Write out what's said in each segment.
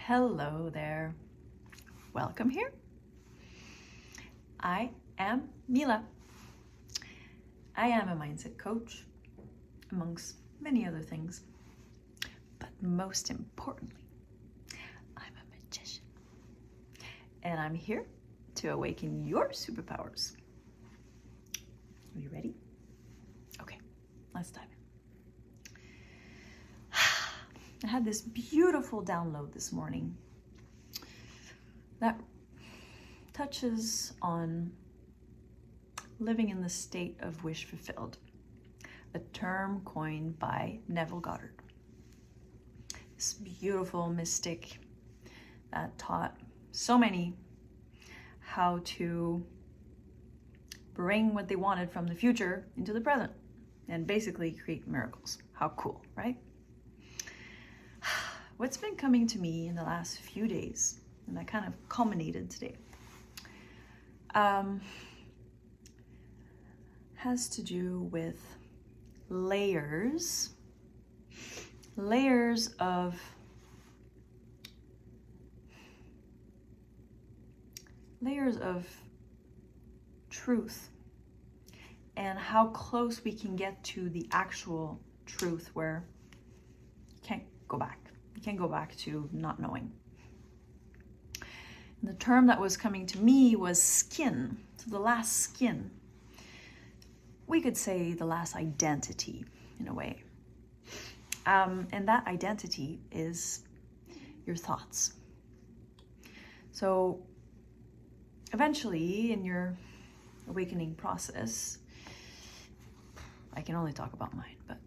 Hello there. Welcome here. I am Mila. I am a mindset coach, amongst many other things. But most importantly, I'm a magician. And I'm here to awaken your superpowers. Are you ready? Okay, let's dive in. I had this beautiful download this morning that touches on living in the state of wish fulfilled, a term coined by Neville Goddard. This beautiful mystic that taught so many how to bring what they wanted from the future into the present and basically create miracles. How cool, right? What's been coming to me in the last few days, and that kind of culminated today, has to do with layers of truth, and how close we can get to the actual truth where you can't go back. You can't go back to not knowing. And the term that was coming to me was skin. So the last skin. We could say the last identity in a way. And that identity is your thoughts. So eventually in your awakening process, I can only talk about mine, but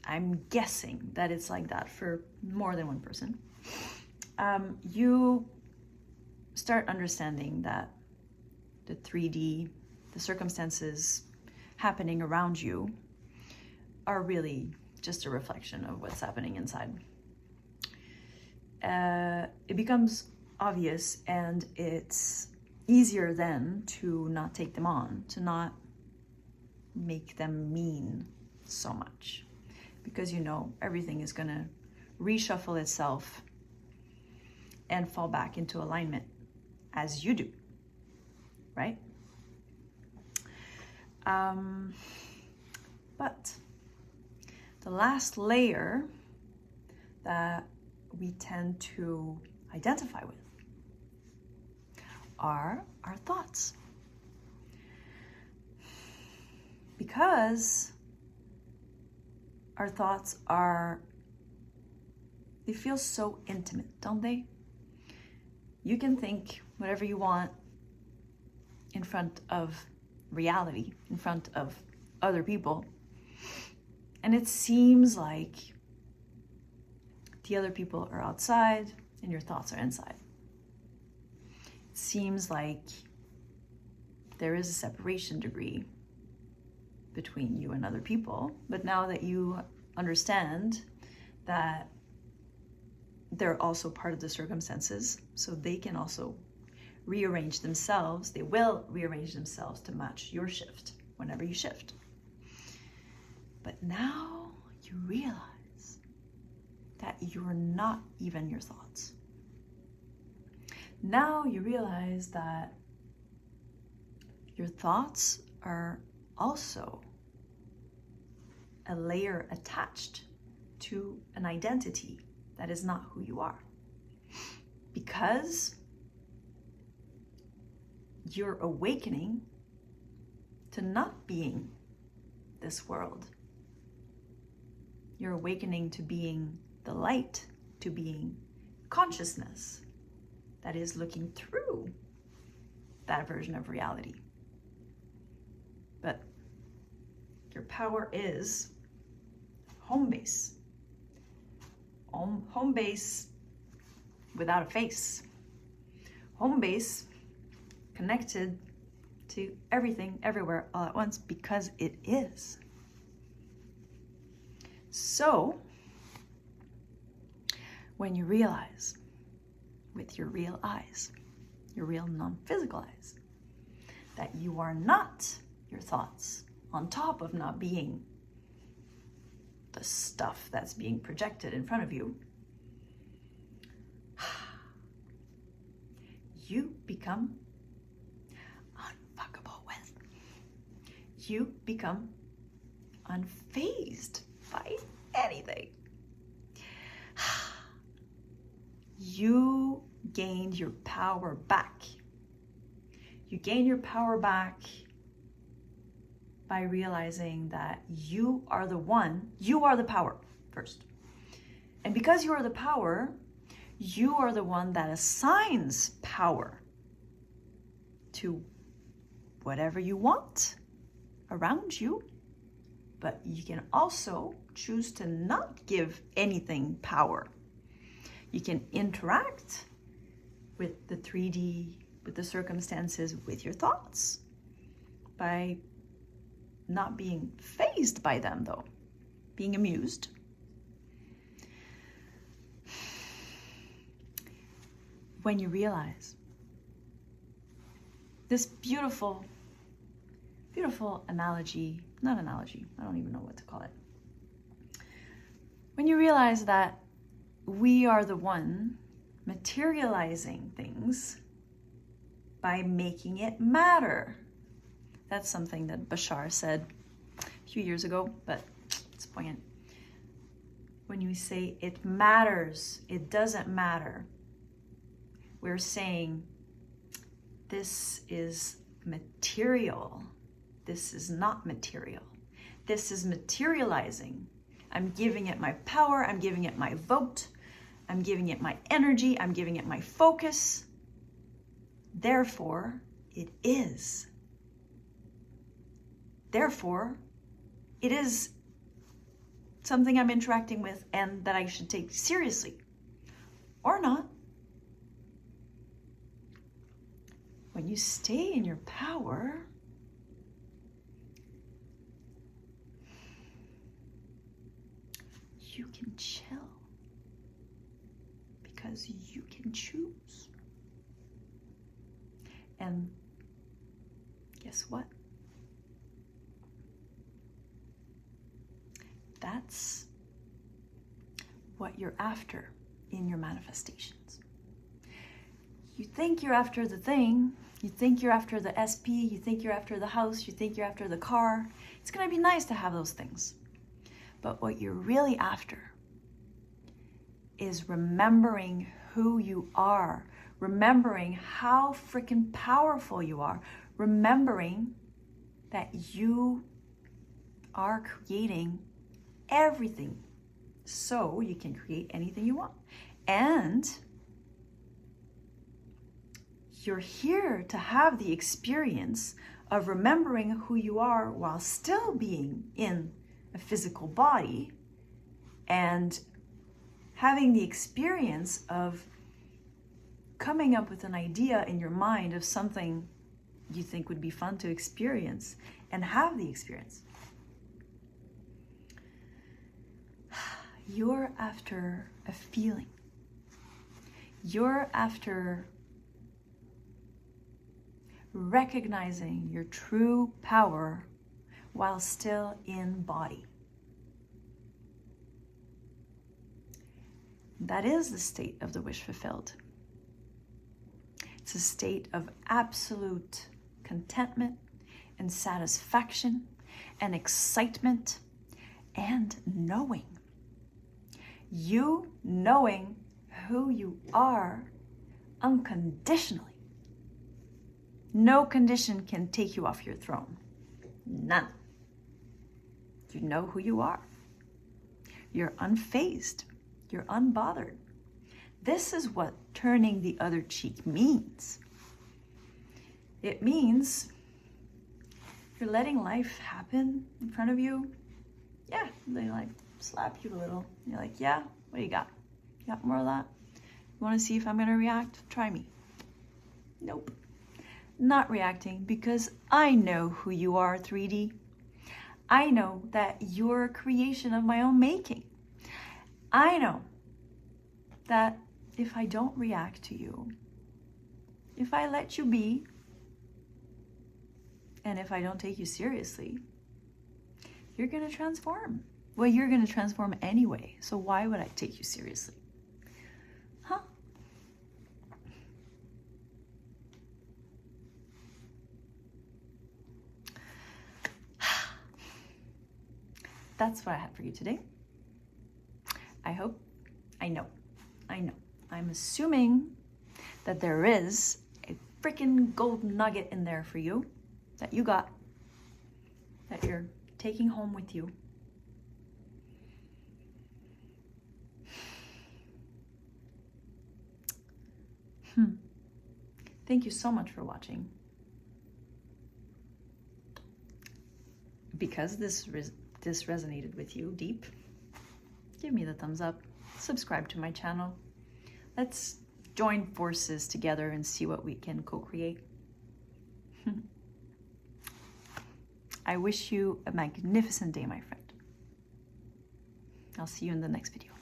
I'm guessing that it's like that for more than one person. You start understanding that the 3D, the circumstances happening around you are really just a reflection of what's happening inside. It becomes obvious, and it's easier then to not take them on, to not make them mean so much. Because you know everything is going to reshuffle itself and fall back into alignment as you do, right? But the last layer that we tend to identify with are our thoughts. Because our thoughts they feel so intimate, don't they? You can think whatever you want in front of reality, in front of other people, and it seems like the other people are outside and your thoughts are inside. It seems like there is a separation degree between you and other people, but now that you understand that they're also part of the circumstances, so they can also rearrange themselves, they will rearrange themselves to match your shift whenever you shift. But now you realize that you're not even your thoughts. Now you realize that your thoughts are also a layer attached to an identity that is not who you are. Because you're awakening to not being this world. You're awakening to being the light, to being consciousness that is looking through that version of reality. But your power is home base. Home base without a face. Home base connected to everything, everywhere, all at once, because it is. So, when you realize with your real eyes, your real non-physical eyes, that you are not your thoughts, on top of not being the stuff that's being projected in front of you, you become unfuckable with. You become unfazed by anything. You gained your power back. You gain your power back by realizing that you are the one, you are the power first. And because you are the power, you are the one that assigns power to whatever you want around you. But you can also choose to not give anything power. You can interact with the 3D, with the circumstances, with your thoughts by not being fazed by them, though, being amused. When you realize this beautiful, beautiful analogy, not analogy, I don't even know what to call it. When you realize that we are the one materializing things by making it matter. That's something that Bashar said a few years ago, but it's poignant. When you say it matters, it doesn't matter. We're saying this is material. This is not material. This is materializing. I'm giving it my power. I'm giving it my vote. I'm giving it my energy. I'm giving it my focus. Therefore, it is. Therefore, it is something I'm interacting with and that I should take seriously. Or not. When you stay in your power, you can chill because you can choose. And guess what? That's what you're after in your manifestations. You think you're after the thing, you think you're after the SP, you think you're after the house, you think you're after the car. It's going to be nice to have those things. But what you're really after is remembering who you are, remembering how freaking powerful you are, remembering that you are creating everything so you can create anything you want. And you're here to have the experience of remembering who you are while still being in a physical body and having the experience of coming up with an idea in your mind of something you think would be fun to experience and have the experience. You're after a feeling. You're after recognizing your true power while still in body. That is the state of the wish fulfilled. It's a state of absolute contentment and satisfaction and excitement and knowing. You knowing who you are unconditionally. No condition can take you off your throne. None. You know who you are. You're unfazed. You're unbothered. This is what turning the other cheek means. It means you're letting life happen in front of you. Yeah, they like slap you a little. You're like, yeah, what do you got? You got more of that? You want to see if I'm going to react? Try me. Nope. Not reacting because I know who you are, 3D. I know that you're a creation of my own making. I know that if I don't react to you, if I let you be, and if I don't take you seriously, you're going to transform. Well, you're going to transform anyway, so why would I take you seriously? Huh? that's what I had for you today. I know, I'm assuming that there is a freaking gold nugget in there for you that you got, that you're taking home with you. Thank you so much for watching. Because this resonated with you deep, give me the thumbs up, subscribe to my channel. Let's join forces together and see what we can co-create. I wish you a magnificent day, my friend. I'll see you in the next video.